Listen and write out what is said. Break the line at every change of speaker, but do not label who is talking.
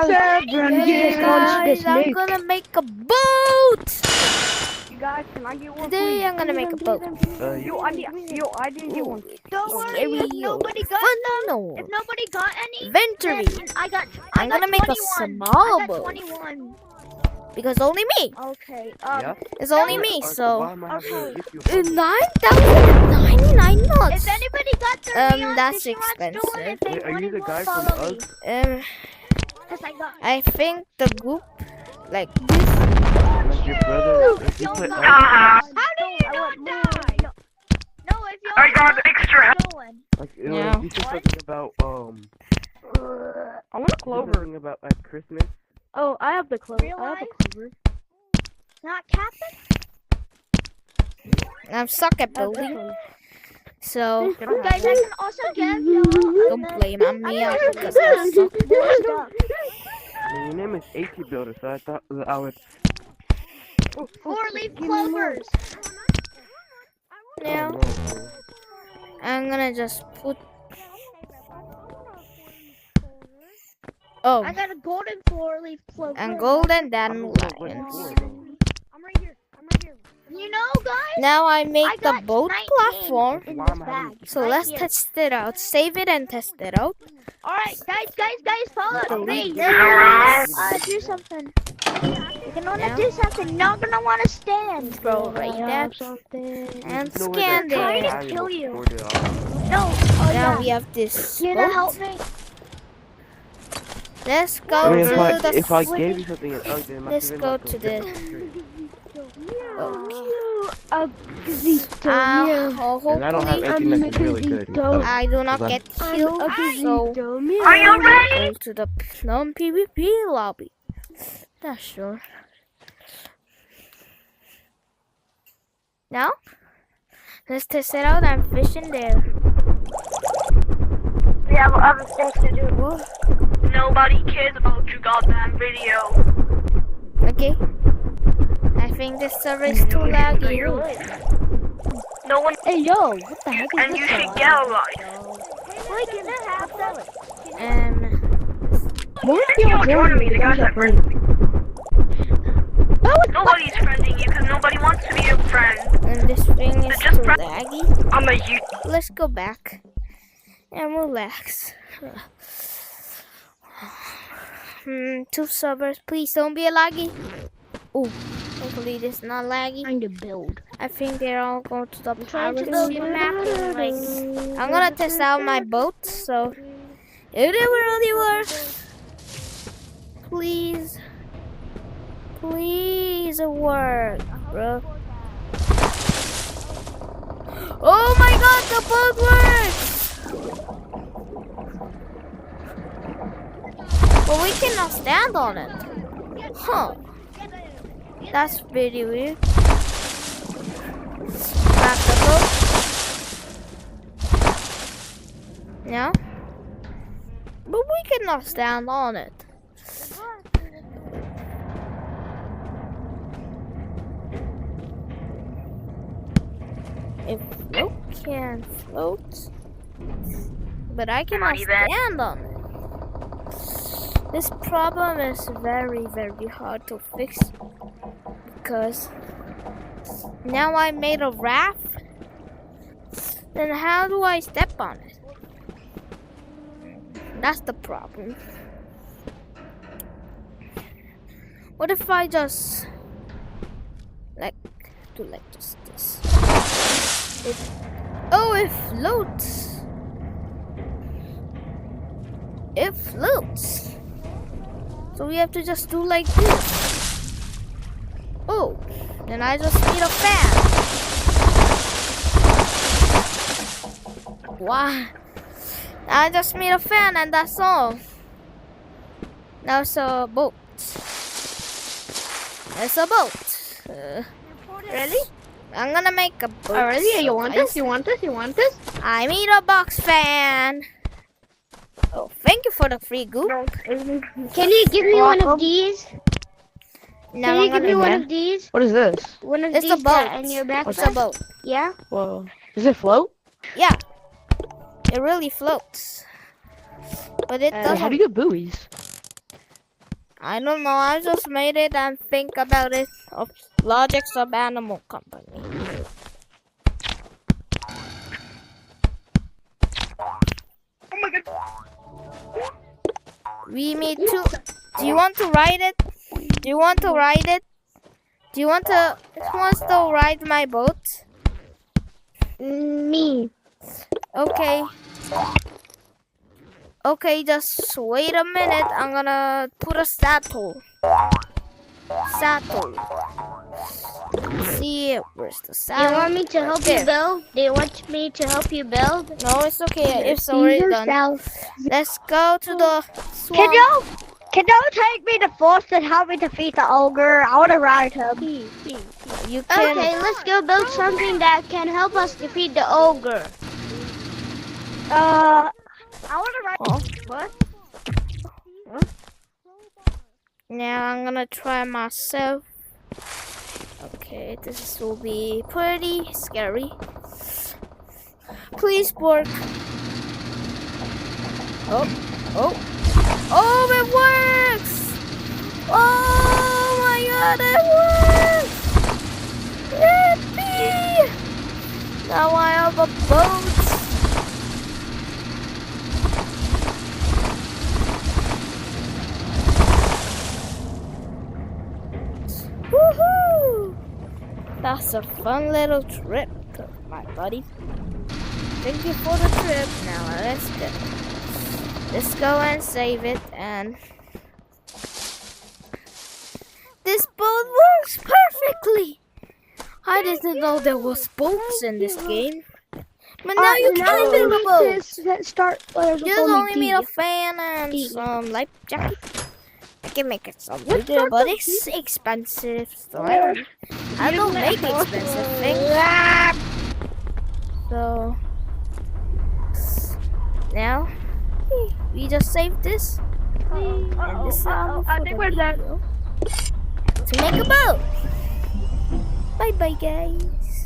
Hey guys, I'm gonna make a boat.
You guys, can I get one?
Today I'm gonna make a boat.
I didn't get one.
Don't worry,
Very
if nobody got
fun.
none, if nobody got any,
Inventory.
then
I'm gonna make a
21.
small
I got
boat
21.
because only me.
Okay,
It's only me, so
okay.
9,099 nuts.
If anybody got the
That's
fishing rod stolen,
expensive.
if they
Wait, are you
want
the
it,
guy
will
from
follow me.
Ugg?
Cause I got.
I think the group like this.
Like your brother? If you play Ugg?
How did you not die? No, if you
I got extra help.
stolen.
Like,
Yeah.
you said something about,
I want a clover.
something about, like, Christmas.
Oh, I have the clover.
Real
I have
life?
the clover.
Not Captain.
I'm stuck at building, so
Guys, I can also give y'all.
don't blame on me because I suck.
More stuff.
Your name is AT Builder, so I thought that I would...
4-leaf clovers.
Now
Oh, no.
I'm gonna just put. Oh,
I got a golden 4-leaf clover.
and golden then
I don't know what
lions.
it's for, though.
I'm right here.
You know, guys,
Now I
I
make the
got
boat
19
platform.
in
Why
this
am I having-
bag.
So
Right
let's
here.
test it out. Save it and test it out.
Alright, guys, follow me. Do something. You're gonna wanna
Yeah.
do something. You're not gonna wanna stand.
Throw right there and
No way
scan
that
trying
there.
to
valuable
kill you.
for the,
No.
Now
Oh yeah.
we have this
You gonna
boat.
help me?
Let's go
I mean,
to the.
if I gave you something in Ugg, then it
Let's
must have
go
been
to
like
hopefully.
And I don't have anything that's really good. in Ugg.
I do not get killed, so
Are you ready?
go to the non-PvP lobby. That's sure. Now, let's test it out. I'm fishing there.
We have other things to do. Nobody cares about your goddamn video.
Okay. I think this server is too laggy.
No one,
Hey, yo, what the heck is
and
this?
you should get a life.
Wait, can I have that?
Why are
You're
you
joining me, the guys that friend.
Oh,
Nobody's friending you because nobody wants to be your friend.
And this thing is
Just
too
press-
laggy.
I'm a you.
Let's go back and relax. Two servers, please don't be a laggy. Oh, hopefully this is not laggy.
trying to build.
I think they're all going to the
trying to
piracy
build
map. Like, I'm gonna test out my boat, so if it really works, please, please work, bro. Oh my God, the boat works! But we cannot stand on it. Huh. That's pretty weird. Back the boat. Yeah. But we cannot stand on it. If float can float, but I cannot stand on it. This problem is very, very hard to fix because now I made a raft. Then how do I step on it? That's the problem. What if I just do like just this? It floats. It floats. So we have to just do like this. Oh, then I just need a fan. Wow. I just made a fan and that's all. Now it's a boat. It's a boat.
Really?
I'm gonna make a boat.
Oh, really? You want
guys.
this? You want this? You want this?
I need a box fan. Oh, thank you for the free goop.
Can you give me one of these?
Now
Can
I'm
you give me
gonna
one of these?
What is this?
One of
It's
these
a boat.
in your backpack?
It's a boat.
Yeah.
Whoa. Does it float?
Yeah. It really floats. But it
How
doesn't.
do you get buoys?
I don't know. I just made it and think about it of logics of animal company.
Oh my god.
We need to. Do you want to ride it? Do you want to ride it? Do you want to? Who wants to ride my boat?
Me.
Okay. Okay, just wait a minute. I'm gonna put a saddle. Saddle. See, where's the
Do you
saddle?
want me to help you
There.
build? Do you want me to help you build?
No, it's okay. It's already done. Let's go to the swamp.
Can you take me to Force and help me defeat the ogre? I want to ride him.
You can.
Okay, let's go build something that can help us defeat the ogre. I want to ride.
Oh.
What?
Now I'm gonna try myself. Okay, this will be pretty scary. Please work. Oh, it works! Oh my god, it works! Yippee! Now I have a boat. Woohoo! That's a fun little trip, my buddy. Thank you for the trip. Now let's go and save it. And this boat works perfectly. I didn't know there was boats in this game, but now you can build a boat. Just only need a fan and some life jacket. I can make it some bigger, but it's expensive, so I don't make expensive things. So now we just save this, and this is all
I think we're done.
to make a boat. Bye bye, guys.